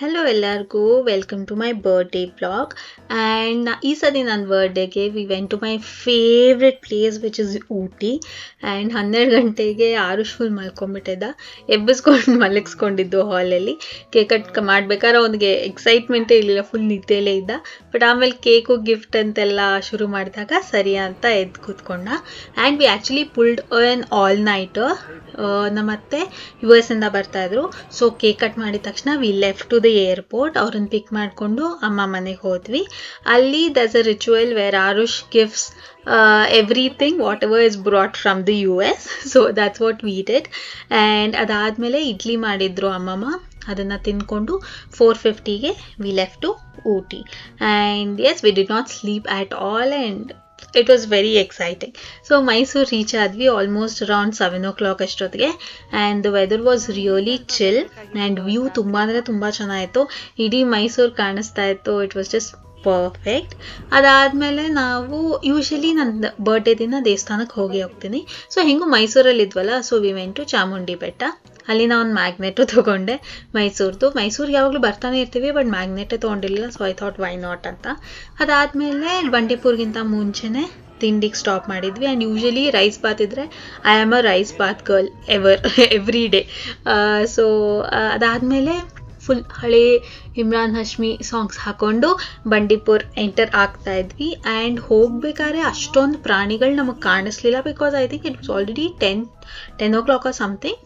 Hello ಎಲ್ಲರಿಗೂ welcome to my birthday blog and ಈ ಸರಿ ನನ್ನ ಬರ್ಡೇಗೆ we went to my favourite place which is Ooty and 12 ಗಂಟೆಗೆ ಆರುಷ್ ಫುಲ್ ಮಲ್ಕೊಂಡ್ಬಿಟ್ಟಿದ್ದ ಎಬ್ಬಿಸ್ಕೊಂಡು ಮಲಗಿಸ್ಕೊಂಡಿದ್ದು ಹಾಲಲ್ಲಿ ಕೇಕ್ ಕಟ್ ಮಾಡ್ಬೇಕಾದ್ರೆ ಅವನಿಗೆ ಎಕ್ಸೈಟ್ಮೆಂಟೇ ಇರಲಿಲ್ಲ, ಫುಲ್ ನಿದ್ದೆಲೇ ಇದ್ದ. ಬಟ್ ಆಮೇಲೆ ಕೇಕು ಗಿಫ್ಟ್ ಅಂತೆಲ್ಲ ಶುರು ಮಾಡಿದಾಗ ಸರಿ ಅಂತ ಎದ್ದು ಕೂತ್ಕೊಂಡ. And we actually pulled an all nighter. ನಮ್ಮತ್ತೆ US ಇಂದ ಬರ್ತಾಯಿದ್ರು. ಸೊ ಕೇಕ್ ಕಟ್ ಮಾಡಿದ ತಕ್ಷಣ we left to the airport. ಅವ್ರನ್ನ ಪಿಕ್ ಮಾಡಿಕೊಂಡು ಅಮ್ಮ ಮನೆಗೆ ಹೋದ್ವಿ. ಅಲ್ಲಿ thus a ritual where Aarush gifts everything whatever is brought from the US. So that's what we did. And ಅದಾದಮೇಲೆ ಇಡ್ಲಿ ಮಾಡಿದ್ರು ಅಮ್ಮಮ್ಮ, ಅದನ್ನು ತಿಂದ್ಕೊಂಡು 4:50ಗೆ we left to Ooty. And yes, we did not sleep at all and it was very exciting. So Mysuru reach ಆದ್ವಿ almost around 7 o'clock ಅಷ್ಟೊತ್ತಿಗೆ. And the weather was really chill and view ತುಂಬ ಅಂದರೆ ತುಂಬ ಚೆನ್ನಾಗಿತ್ತು. ಇಡೀ ಮೈಸೂರು ಕಾಣಿಸ್ತಾ ಇತ್ತು. It was just perfect. ಅದಾದಮೇಲೆ ನಾವು ಯೂಶಲಿ ನನ್ನ ಬರ್ಡೇ ದಿನ ದೇವಸ್ಥಾನಕ್ಕೆ ಹೋಗ್ತೀನಿ. ಸೊ ಹೆಂಗೂ ಮೈಸೂರಲ್ಲಿ ಇದ್ವಲ್ಲ, so we went to Chamundi Betta. ಅಲ್ಲಿ ನಾನು ಒಂದು ಮ್ಯಾಗ್ನೆಟು ತೊಗೊಂಡೆ ಮೈಸೂರಿಗೆ ಯಾವಾಗಲೂ ಬರ್ತಾನೆ ಇರ್ತೀವಿ, ಬಟ್ ಮ್ಯಾಗ್ನೆಟೇ ತೊಗೊಂಡಿರಲಿಲ್ಲ. So I thought why not ಅಂತ. ಅದಾದಮೇಲೆ ಬಂಡೀಪುರ್ಗಿಂತ ಮುಂಚೆನೇ ತಿಂಡಿಗೆ ಸ್ಟಾಪ್ ಮಾಡಿದ್ವಿ. ಆ್ಯಂಡ್ ಯೂಶಲಿ ರೈಸ್ ಬಾತ್ ಇದ್ದರೆ I am a rice bath girl every day. So ಅದಾದಮೇಲೆ ಫುಲ್ ಹಳೆ ಇಮ್ರಾನ್ ಹಶ್ಮಿ ಸಾಂಗ್ಸ್ ಹಾಕ್ಕೊಂಡು ಬಂಡೀಪುರ್ ಎಂಟರ್ ಆಗ್ತಾ ಇದ್ವಿ. ಆ್ಯಂಡ್ ಹೋಗ್ಬೇಕಾದ್ರೆ ಅಷ್ಟೊಂದು ಪ್ರಾಣಿಗಳು ನಮಗೆ ಕಾಣಿಸ್ಲಿಲ್ಲ, because I think it was already 10 o'clock or something.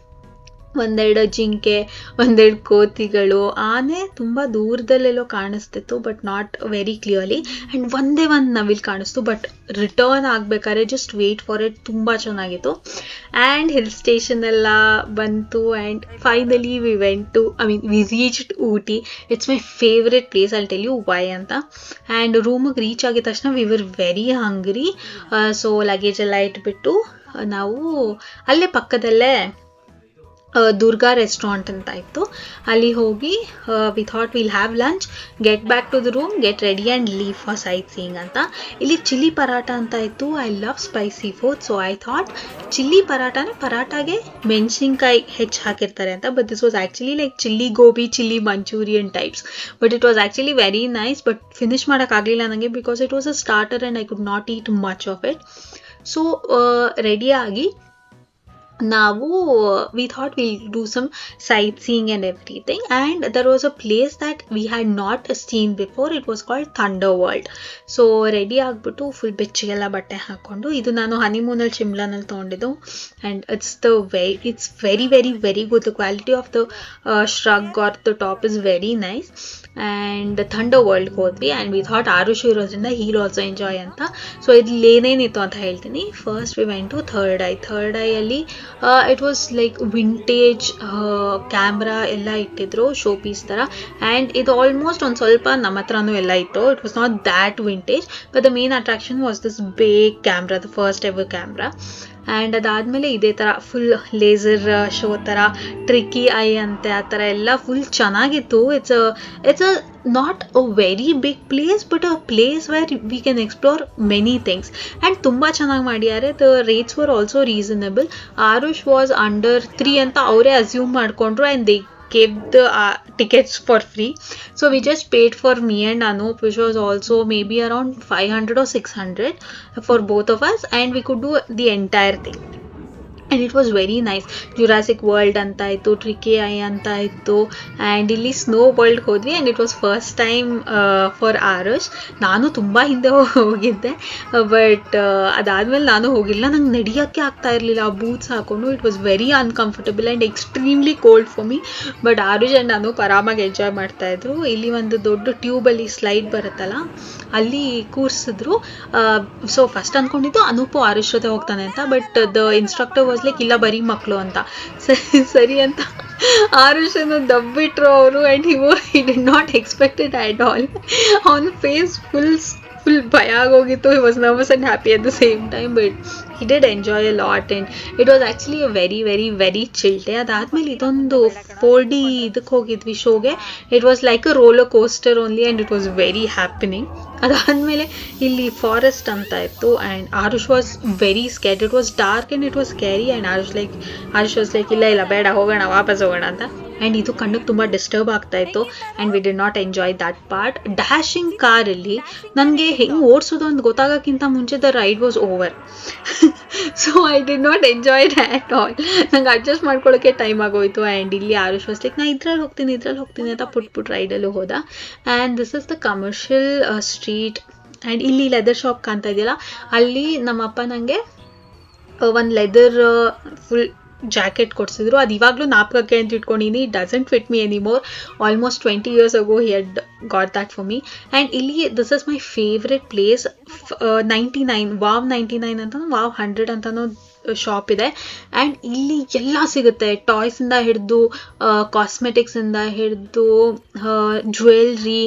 ಒಂದೆರಡು ಜಿಂಕೆ, ಒಂದೆರಡು ಕೋತಿಗಳು, ಆನೆ ತುಂಬ ದೂರದಲ್ಲೆಲ್ಲೋ ಕಾಣಿಸ್ತಿತ್ತು, but not very clearly. And ಒಂದೇ ಒಂದು ನವಿಲ್ ಕಾಣಿಸ್ತು, ಬಟ್ ರಿಟರ್ನ್ ಆಗಬೇಕಾದ್ರೆ ಜಸ್ಟ್ ವೇಟ್ ಫಾರ್ ಇಟ್, ತುಂಬ ಚೆನ್ನಾಗಿತ್ತು. ಆ್ಯಂಡ್ ಹಿಲ್ ಸ್ಟೇಷನ್ ಎಲ್ಲ ಬಂತು. And finally we reached Ooty. It's my favourite place. I'll tell you why ಅಂತ. ಆ್ಯಂಡ್ ರೂಮಿಗೆ ರೀಚ್ ಆಗಿದ ತಕ್ಷಣ we were very hungry. So luggage ಎಲ್ಲ ಇಟ್ಬಿಟ್ಟು ನಾವು ಅಲ್ಲೇ ಪಕ್ಕದಲ್ಲೇ ದುರ್ಗಾ ರೆಸ್ಟೋರೆಂಟ್ ಅಂತ ಇತ್ತು, ಅಲ್ಲಿ ಹೋಗಿ we thought will have lunch, get back to the room, get ready and leave for sightseeing ಅಂತ. ಇಲ್ಲಿ ಚಿಲ್ಲಿ ಪರಾಟ ಅಂತ ಇತ್ತು. I love spicy food. So I thought chilli ಪರಾಟಾಗೆ ಮೆಣಸಿನ್ಕಾಯಿ ಹೆಚ್ಚು ಹಾಕಿರ್ತಾರೆ ಅಂತ, but this was actually like chilli gobi, chilli manchurian types. But it was actually very nice. But finish ಮಾಡೋಕ್ಕಾಗಲಿಲ್ಲ ನನಗೆ, because it was a starter and I could not heat much of it. So ರೆಡಿಯಾಗಿ ನಾವು we thought we'll do some sightseeing and everything, and there was a place that we had not seen before. It was called Thunderworld. So ready ಆಗಿಬಿಟ್ಟು full ಬೆಚ್ಚಗೆಲ್ಲ ಬಟ್ಟೆ ಹಾಕ್ಕೊಂಡು, ಇದು ನಾನು ಹನಿಮೂನಲ್ಲಿ ಶಿಮ್ಲಾನಲ್ಲಿ ತೊಗೊಂಡಿದ್ದು. And it's very very very good. The quality of the shrug or the top is very nice. And ಥಂಡರ್ವರ್ಲ್ಡ್ಗೆ ಹೋದ್ವಿ. ಆ್ಯಂಡ್ ವಿ ಥಾಟ್ ಆರುಷ್ ಇರೋದ್ರಿಂದ ಹೀಲ್ ಆಲ್ಸೋ ಎಂಜಾಯ್ ಅಂತ. ಸೊ ಇಲ್ಲಿ ಏನೇನಿತ್ತು ಅಂತ ಹೇಳ್ತೀನಿ. First we went to third ಐಯಲ್ಲಿ it was like vintage camera ಎಲ್ಲ ಇಟ್ಟಿದ್ರು, ಶೋ ಪೀಸ್ ಥರ. ಆ್ಯಂಡ್ ಇದು ಆಲ್ಮೋಸ್ಟ್ ಒಂದು ಸ್ವಲ್ಪ ನಮ್ಮ ಹತ್ರನೂ ಎಲ್ಲ ಇತ್ತು. It was not that vintage, but the main attraction was this big camera, the first ever camera. And ಅದಾದಮೇಲೆ ಇದೇ ಥರ ಫುಲ್ ಲೇಸರ್ ಶೋ ಥರ, ಟ್ರಿಕ್ಕಿ ಐ ಅಂತೆ, ಆ ಥರ ಎಲ್ಲ ಫುಲ್ ಚೆನ್ನಾಗಿತ್ತು. It's a not a very big place, but a place where we can explore many things. And ತುಂಬ ಚೆನ್ನಾಗಿ ಮಾಡಿದ್ದಾರೆ. The rates were also reasonable. Aarush was under 3 ಅಂತ ಅವರೇ ಅಸ್ಯೂಮ್ ಮಾಡಿಕೊಂಡ್ರು, and they gave the tickets for free. So we just paid for me and Anup, which was also maybe around 500 or 600 for both of us, and we could do the entire thing. And it was very nice. Jurassic world ಅಂತ ಇತ್ತು, tricky I ಅಂತ ಇತ್ತು. And ಇಲ್ಲಿ snow ವರ್ಲ್ಡ್ಗೆ ಹೋದ್ವಿ. And it was first time for Arush. ನಾನು ತುಂಬ ಹಿಂದೆ ಹೋಗಿದ್ದೆ, ಬಟ್ ಅದಾದಮೇಲೆ ನಾನು ಹೋಗಿಲ್ಲ. ನಂಗೆ ನಡೆಯೋಕ್ಕೆ ಆಗ್ತಾ ಇರಲಿಲ್ಲ ಆ ಬೂಟ್ಸ್ ಹಾಕ್ಕೊಂಡು. It was very uncomfortable and extremely cold for me. But Arush and ನಾನು ಆರಾಮಾಗಿ ಎಂಜಾಯ್ ಮಾಡ್ತಾಯಿದ್ರು. ಇಲ್ಲಿ ಒಂದು ದೊಡ್ಡ ಟ್ಯೂಬಲ್ಲಿ ಸ್ಲೈಡ್ ಬರುತ್ತಲ್ಲ, ಅಲ್ಲಿ ಕೂರಿಸಿದ್ರು. ಸೊ ಫಸ್ಟ್ ಅಂದ್ಕೊಂಡಿದ್ದು ಅನೂಪು ಆರುಷ್ ಜೊತೆ ಹೋಗ್ತಾನೆ ಅಂತ, but the instructor was like ಇಲ್ಲ ಬರೀ ಮಕ್ಕಳು ಅಂತ. ಸರಿ ಅಂತ ಆರುಷನ್ನು ದಬ್ಬಿಟ್ರು ಅವರು. And he did not expected at all. ಅವನ ಫೇಸ್ ಫುಲ್ ಭಯ ಆಗೋಗಿತ್ತು. He was nervous and happy at the same time, but he did enjoy a lot, and it was actually a very very very chill day. ಅದಾದಮೇಲೆ ಇದೊಂದು 4D ಇದಕ್ಕೆ ಹೋಗಿದ್ವಿ ಶೋಗೆ. It was like a roller coaster only, and it was very happening. ಅದಾದಮೇಲೆ ಇಲ್ಲಿ forest ಅಂತ ಇತ್ತು and Aarush was very scared. It was dark and it was scary and Aarush was like ಇಲ್ಲ ಬೇಡ ಹೋಗೋಣ ವಾಪಸ್ ಹೋಗೋಣ ಅಂತ. ಆ್ಯಂಡ್ ಇದು ಕಣ್ಣಿಗೆ ತುಂಬ ಡಿಸ್ಟರ್ಬ್ ಆಗ್ತಾ ಇತ್ತು and we did not enjoy that part. Dashing ಕಾರಲ್ಲಿ ನನಗೆ ಹೆಂಗೆ ಓಡಿಸೋದು ಅಂತ ಗೊತ್ತಾಗೋಕ್ಕಿಂತ ಮುಂಚೆ the ride was over. So I did not enjoy it at all. ನಂಗೆ ಅಡ್ಜಸ್ಟ್ ಮಾಡ್ಕೊಳ್ಳೋಕ್ಕೆ ಟೈಮ್ ಆಗೋಯ್ತು. ಆ್ಯಂಡ್ ಇಲ್ಲಿ ಆರುಷ್ ವಾಸ್ ಲೈಕ್ ನಾ ಇದ್ರಲ್ಲಿ ಹೋಗ್ತೀನಿ ಅಂತ ಪುಟ್ ರೈಡಲ್ಲೂ ಹೋದ. And this is the commercial street. And ಇಲ್ಲಿ ಲೆದರ್ ಶಾಪ್ ಕಾಣ್ತಾ ಇದೆಯಲ್ಲ, ಅಲ್ಲಿ ನಮ್ಮಪ್ಪ ನನಗೆ ಒಂದು ಲೆದರ್ ಫುಲ್ ಜಾಕೆಟ್ ಕೊಡಿಸಿದ್ರು. ಅದು ಇವಾಗಲೂ ನಾಪಕಕ್ಕೆ ಅಂತ ಇಟ್ಕೊಂಡಿನಿ. It doesn't fit me anymore. Almost 20 years ago he had got that for me. And ಇಲ್ಲಿ this is my favourite place. 99 wow 99 ಅಂತನೋ ವಾವ್ 100 ಅಂತನೋ ಶಾಪ್ ಇದೆ. ಆ್ಯಂಡ್ ಇಲ್ಲಿ ಎಲ್ಲ ಸಿಗುತ್ತೆ, ಟಾಯ್ಸಿಂದ ಹಿಡಿದು ಕಾಸ್ಮೆಟಿಕ್ಸಿಂದ ಹಿಡಿದು jewellery,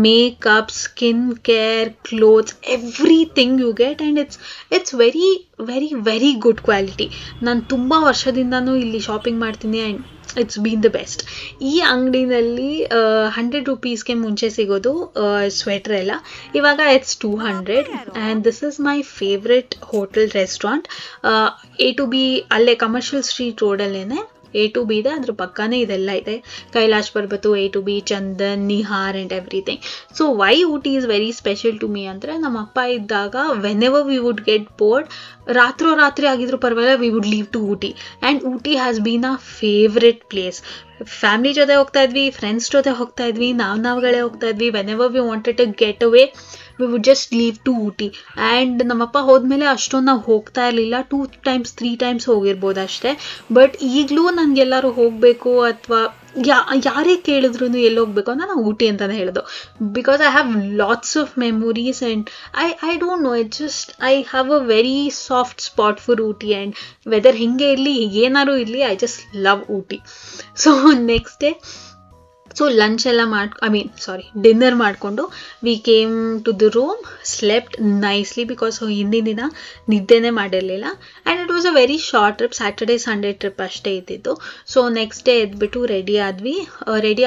makeup, skin care, clothes, everything you get. And it's very very very good quality. ನಾನು ತುಂಬ ವರ್ಷದಿಂದನೂ ಇಲ್ಲಿ ಶಾಪಿಂಗ್ ಮಾಡ್ತೀನಿ and it's been the best. ಈ ಅಂಗಡಿನಲ್ಲಿ 100 rupeesಗೆ ಮುಂಚೆ ಸಿಗೋದು ಸ್ವೆಟ್ರ್ ಎಲ್ಲ, ಇವಾಗ it's 200. And this is my favourite hotel restaurant. A2B ಅಲ್ಲೇ ಕಮರ್ಷಿಯಲ್ ಸ್ಟ್ರೀಟ್ ರೋಡಲ್ಲೇನೆ A2B ಇದೆ, ಅದ್ರ ಪಕ್ಕನೇ ಇದೆಲ್ಲ ಇದೆ. Kailash Parbat, A2B, Chandan, Nihar and everything. So why Ooty is very special to me ಅಂದರೆ, ನಮ್ಮ ಅಪ್ಪ ಇದ್ದಾಗ whenever we would get bored, ರಾತ್ರಿ ಆಗಿದ್ರು ಪರವಾಗಿಲ್ಲ, we would leave to Ooty. And Ooty has been a favourite place. Family ಜೊತೆ ಹೋಗ್ತಾ ಇದ್ವಿ, ಫ್ರೆಂಡ್ಸ್ ಜೊತೆ ಹೋಗ್ತಾ ಇದ್ವಿ, ನಾವುಗಳೇ ಹೋಗ್ತಾ ಇದ್ವಿ. Whenever we wanted to get away we would just leave to Ooty. And ನಮ್ಮಪ್ಪ ಹೋದ್ಮೇಲೆ ಅಷ್ಟೊಂದು ನಾವು ಹೋಗ್ತಾ ಇರಲಿಲ್ಲ, 2 times 3 times ಹೋಗಿರ್ಬೋದು ಅಷ್ಟೇ. ಬಟ್ ಈಗಲೂ ನನಗೆಲ್ಲರೂ ಹೋಗಬೇಕು ಅಥವಾ ಯಾರೇ ಕೇಳಿದ್ರು ಎಲ್ಲಿ ಹೋಗ್ಬೇಕು ಅಂತ ನಾವು ಊಟಿ ಅಂತಲೇ ಹೇಳೋದು. Because I have lots of memories and I don't know, it just I have a very soft spot for Ooty. And weather ಹಿಂಗೆ ಇರಲಿ ಏನಾರು ಇರಲಿ, I just love Ooty. So next day lunch ಎಲ್ಲ ಡಿನ್ನರ್ ಮಾಡಿಕೊಂಡು we came to the room, slept nicely because ಹಿಂದಿನ ದಿನ ನಿದ್ದೆನೇ ಮಾಡಿರಲಿಲ್ಲ. And it was a very short trip, Saturday Sunday trip ಅಷ್ಟೇ ಇದ್ದಿದ್ದು. ಸೊ ನೆಕ್ಸ್ಟ್ ಡೇ ಎದ್ಬಿಟ್ಟು ರೆಡಿ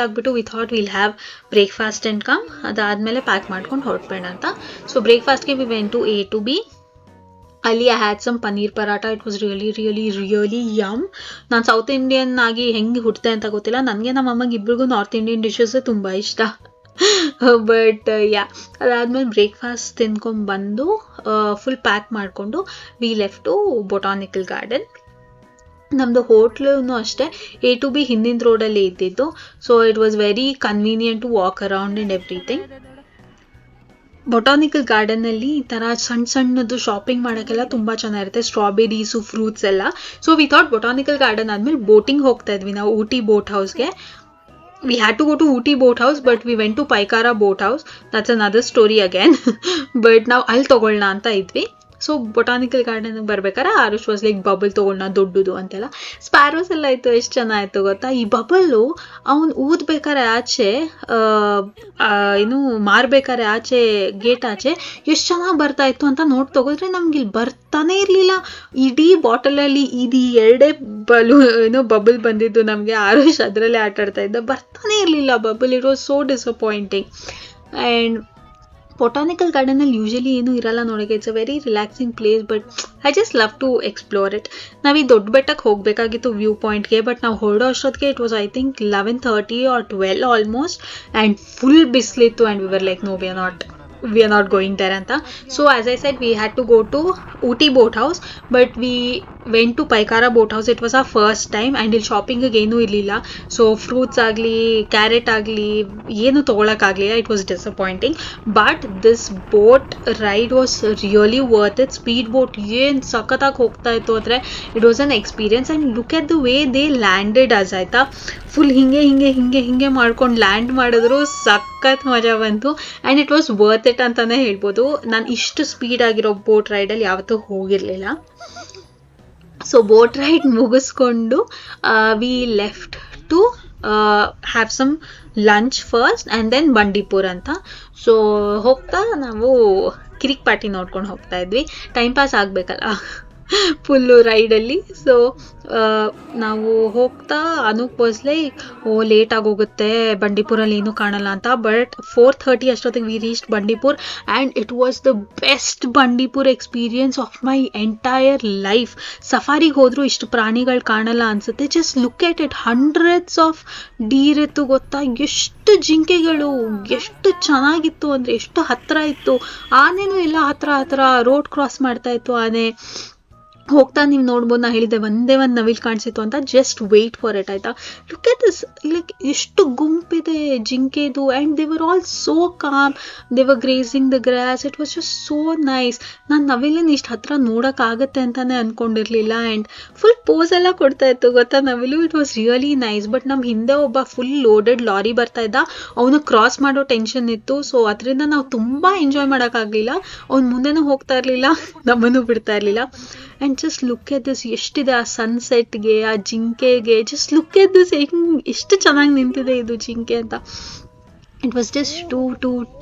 ಆಗಿಬಿಟ್ಟು we thought will have breakfast and come, ಅದಾದಮೇಲೆ ಪ್ಯಾಕ್ ಮಾಡ್ಕೊಂಡು ಹೊರಟ್ಬೇಡ ಅಂತ. ಸೊ ಬ್ರೇಕ್ಫಾಸ್ಟ್ಗೆ ವಿ ವೆಂಟ್ ಟು A2B. ಅಲ್ಲಿ I had some paneer paratha. It was really really really yum. ನಾನು ಸೌತ್ ಇಂಡಿಯನ್ ಆಗಿ ಹೆಂಗೆ ಹುಟ್ಟಿದೆ ಅಂತ ಗೊತ್ತಿಲ್ಲ, ನನಗೆ ನಮ್ಮ ಅಮ್ಮಗೆ ಇಬ್ಬರಿಗೂ ನಾರ್ತ್ ಇಂಡಿಯನ್ ಡಿಶಸ್ ತುಂಬ ಇಷ್ಟ. ಬಟ್ ಅದಾದಮೇಲೆ ಬ್ರೇಕ್ಫಾಸ್ಟ್ ತಿನ್ಕೊಂಡ್ಬಂದು ಫುಲ್ ಪ್ಯಾಕ್ ಮಾಡಿಕೊಂಡು we left to botanical garden. ನಮ್ಮದು ಹೋಟ್ಲೂ ಅಷ್ಟೇ A2B ಹಿಂದಿನ ರೋಡಲ್ಲಿ ಇದ್ದಿದ್ದು. So it was very convenient to walk around and everything. Botanical ಗಾರ್ಡನ್ನಲ್ಲಿ ಈ ಥರ ಸಣ್ಣದು ಶಾಪಿಂಗ್ ಮಾಡೋಕ್ಕೆಲ್ಲ ತುಂಬ ಚೆನ್ನಾಗಿರುತ್ತೆ, ಸ್ಟ್ರಾಬೆರೀಸು, ಫ್ರೂಟ್ಸ್ ಎಲ್ಲ. So we thought botanical garden ಆದಮೇಲೆ ಬೋಟಿಂಗ್ ಹೋಗ್ತಾ ಇದ್ವಿ ನಾವು ಊಟಿ ಬೋಟ್ ಹೌಸ್ಗೆ. We had to go to Ooty boat house, but we went to Pykara boat house. That's another story again. But ನಾವು ಅಲ್ಲಿ ತೊಗೊಳ್ಳೋಣ ಅಂತ ಇದ್ವಿ. ಸೊ ಬೊಟಾನಿಕಲ್ ಗಾರ್ಡನ್ಗೆ ಬರ್ಬೇಕಾದ್ರೆ ಆರುಷ್ ವಾಸ್ ಲೈಕ್ ಬಬಲ್ ತೊಗೊಳ್ಳೋಣ ದೊಡ್ಡದು ಅಂತೆಲ್ಲ. ಸ್ಪ್ಯಾರೋಸ್ ಎಲ್ಲ ಇತ್ತು, ಎಷ್ಟು ಚೆನ್ನಾಗಿತ್ತು ಗೊತ್ತಾ. ಈ ಬಬಲ್ಲು ಅವನು ಊದ್ಬೇಕಾದ್ರೆ ಆಚೆ ಮಾರ್ಬೇಕಾದ್ರೆ ಆಚೆ ಗೇಟ್ ಆಚೆ ಎಷ್ಟು ಚೆನ್ನಾಗಿ ಬರ್ತಾ ಇತ್ತು ಅಂತ ನೋಡಿ ತಗೋದ್ರೆ ನಮ್ಗೆ ಇಲ್ಲಿ ಬರ್ತಾನೆ ಇರಲಿಲ್ಲ. ಇಡೀ ಬಾಟಲಲ್ಲಿ ಇದು 2 ಬಬಲ್ ಬಂದಿದ್ದು ನಮಗೆ. ಆರುಷ್ ಅದರಲ್ಲೇ ಆಟಾಡ್ತಾ ಇದ್ದ, ಬರ್ತಾನೆ ಇರಲಿಲ್ಲ bubble. It was so disappointing. And botanical ಗಾರ್ಡನಲ್ಲಿ ಯೂಶಲಿ ಏನೂ ಇರಲ್ಲ ನೋಡೋಕ್ಕೆ. It's a very relaxing place, but I just love to explore it. ನಾವು ಈ ದೊಡ್ಡ ಬೆಟ್ಟಕ್ಕೆ ಹೋಗಬೇಕಾಗಿತ್ತು ವ್ಯೂ ಪಾಯಿಂಟ್ಗೆ, ಬಟ್ ನಾವು ಹೊರಡೋ ಅಷ್ಟೊತ್ತಿಗೆ it was I think 11:30 or 12 almost. And full ಬಿಸಿಲಿತ್ತು and we were like no, we are not going there ಅಂತ. So as I said, we had to go to Ooty boat house, but we went to Paikara boat house. It was our first time and ಇಲ್ಲಿ ಶಾಪಿಂಗಿಗೆ ಏನೂ ಇರಲಿಲ್ಲ. So fruits ಆಗಲಿ, carrot ಆಗಲಿ ಏನು ತೊಗೊಳಕ್ಕಾಗಲಿಲ್ಲ. It was disappointing. But this boat ride was really worth it. Speed boat ಏನು ಸಖತ್ತಾಗಿ ಹೋಗ್ತಾ ಇತ್ತು ಅಂದರೆ it was an experience. And look at the way they landed us ಆಯಿತಾ. ಫುಲ್ ಹಿಂಗೆ ಮಾಡ್ಕೊಂಡು ಲ್ಯಾಂಡ್ ಮಾಡಿದ್ರು, ಸಖತ್ ಮಜಾ ಬಂತು. And it was worth it ಅಂತಲೇ ಹೇಳ್ಬೋದು. ನಾನು ಇಷ್ಟು ಸ್ಪೀಡ್ ಆಗಿರೋ ಬೋಟ್ ರೈಡಲ್ಲಿ ಯಾವತ್ತೂ ಹೋಗಿರಲಿಲ್ಲ. ಸೊ ಬೋಟ್ ರೈಡ್ ಮುಗಿಸ್ಕೊಂಡು we left to have some lunch first and then Bandipur ಅಂತ. ಸೊ ಹೋಗ್ತಾ ನಾವು ಕಿರಿಕ್ ಪಾರ್ಟಿ ನೋಡ್ಕೊಂಡು ಹೋಗ್ತಾ ಇದ್ವಿ. ಟೈಮ್ ಪಾಸ್ ಆಗಬೇಕಲ್ಲ. ಫುಲ್ಲು ರೈಡಲ್ಲಿ. ಸೊ ನಾವು ಹೋಗ್ತಾ Anoop was like, oh late ಆಗೋಗುತ್ತೆ ಬಂಡೀಪುರಲ್ಲಿ ಏನೂ ಕಾಣಲ್ಲ ಅಂತ. ಬಟ್ 4:30 ಅಷ್ಟೊತ್ತಿಗೆ we reached Bandipur and it was the best Bandipur experience of my entire life. ಸಫಾರಿಗೆ ಹೋದರೂ ಇಷ್ಟು ಪ್ರಾಣಿಗಳು ಕಾಣಲ್ಲ ಅನ್ಸುತ್ತೆ. Just look at it, hundreds of deer ಇತ್ತು ಗೊತ್ತಾ, ಎಷ್ಟು ಜಿಂಕೆಗಳು, ಎಷ್ಟು ಚೆನ್ನಾಗಿತ್ತು ಅಂದರೆ, ಎಷ್ಟು ಹತ್ತಿರ ಇತ್ತು. ಆನೆನೂ ಎಲ್ಲ ಹತ್ರ ರೋಡ್ ಕ್ರಾಸ್ ಮಾಡ್ತಾ ಇತ್ತು ಆನೆ. ಹೋಗ್ತಾ ನೀವು ನೋಡ್ಬೋದು, ನಾ ಹೇಳಿದ್ದೆ ಒಂದೇ ಒಂದು ನವಿಲ್ ಕಾಣಿಸಿತ್ತು ಅಂತ. ಜಸ್ಟ್ ವೆಯ್ಟ್ ಫಾರ್ ಇಟ್, ಆಯಿತಾ. ಲುಕ್ ಎಟ್ ದಿಸ್, ಲೈಕ್ ಎಷ್ಟು ಗುಂಪಿದೆ ಜಿಂಕೆದು and they were all so calm. They were grazing the grass. It was just so nice. ನಾನು ನವಿಲಿನ ಇಷ್ಟು ಹತ್ರ ನೋಡೋಕ್ಕಾಗತ್ತೆ ಅಂತಲೇ ಅಂದ್ಕೊಂಡಿರಲಿಲ್ಲ. ಆ್ಯಂಡ್ ಫುಲ್ ಪೋಸ್ ಎಲ್ಲ ಕೊಡ್ತಾ ಇತ್ತು ಗೊತ್ತಾ ನವಿಲು. It was really nice. But ನಮ್ಮ ಹಿಂದೆ ಒಬ್ಬ ಫುಲ್ ಲೋಡೆಡ್ ಲಾರಿ ಬರ್ತಾ ಇದ್ದ, ಅವನು ಕ್ರಾಸ್ ಮಾಡೋ ಟೆನ್ಷನ್ ಇತ್ತು. ಸೊ ಅದರಿಂದ ನಾವು ತುಂಬ ಎಂಜಾಯ್ ಮಾಡೋಕ್ಕಾಗಲಿಲ್ಲ. ಅವ್ನು ಮುಂದೆನೂ ಹೋಗ್ತಾ ಇರಲಿಲ್ಲ, ನಮ್ಮನ್ನು ಬಿಡ್ತಾ ಇರಲಿಲ್ಲ. And just look at this, ಎಷ್ಟಿದೆ ಆ ಸನ್ಸೆಟ್ಗೆ, ಆ ಜಿಂಕೆಗೆ. ಜಸ್ಟ್ ಲುಕ್ ಎಟ್ ದಿಸ್, ಎಷ್ಟು ಚೆನ್ನಾಗಿ ನಿಂತಿದೆ ಇದು ಜಿಂಕೆ ಅಂತ. It was just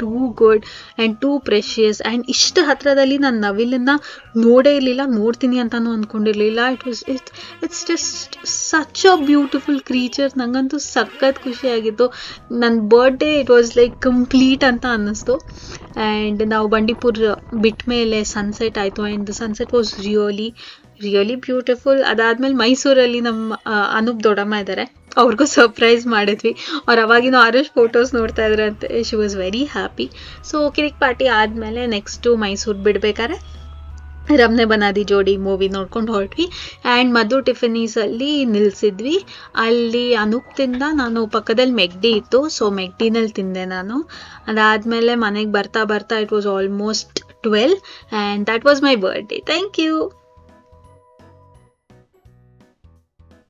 too good and too precious. And ಇಷ್ಟು ಹತ್ರದಲ್ಲಿ ನಾನು ನವಿಲನ್ನು ನೋಡೇ ಇರಲಿಲ್ಲ, ನೋಡ್ತೀನಿ ಅಂತಲೂ ಅಂದ್ಕೊಂಡಿರಲಿಲ್ಲ. It's just such a beautiful creature. ನನಗಂತೂ ಸಖತ್ ಖುಷಿಯಾಗಿತ್ತು. ನನ್ನ birthday it was like complete ಅಂತ ಅನ್ನಿಸ್ತು. ಆ್ಯಂಡ್ ನಾವು ಬಂಡೀಪುರ್ ಬಿಟ್ಟ ಮೇಲೆ ಸನ್ಸೆಟ್ ಆಯಿತು and the sunset was really beautiful. ಅದಾದಮೇಲೆ ಮೈಸೂರಲ್ಲಿ ನಮ್ಮ ಅನೂಪ್ ದೊಡ್ಡಮ್ಮ ಇದ್ದಾರೆ, ಅವ್ರಿಗೂ ಸರ್ಪ್ರೈಸ್ ಮಾಡಿದ್ವಿ. ಅವ್ರು ಅವಾಗಿನೂ ಆರುಷ್ ಫೋಟೋಸ್ ನೋಡ್ತಾ ಇದ್ರಂತೆ. She was very happy. So Kirik party ಆದಮೇಲೆ ನೆಕ್ಸ್ಟು ಮೈಸೂರು ಬಿಡಬೇಕಾದ್ರೆ ರಮ್ನೆ ಬನಾದಿ ಜೋಡಿ ಮೂವಿ ನೋಡ್ಕೊಂಡು ಹೊರಟ್ವಿ. ಆ್ಯಂಡ್ ಮಧು ಟಿಫಿನೀಸಲ್ಲಿ ನಿಲ್ಲಿಸಿದ್ವಿ. ಅಲ್ಲಿ ಅನೂಪ್ತಿಂದ ನಾನು ಪಕ್ಕದಲ್ಲಿ ಮೆಗ್ಡಿ ಇತ್ತು, ಸೊ ಮೆಗ್ಡಿನಲ್ಲಿ ತಿಂದೆ ನಾನು. ಅದಾದಮೇಲೆ ಮನೆಗೆ ಬರ್ತಾ it was almost 12 and that was my birthday. Thank you.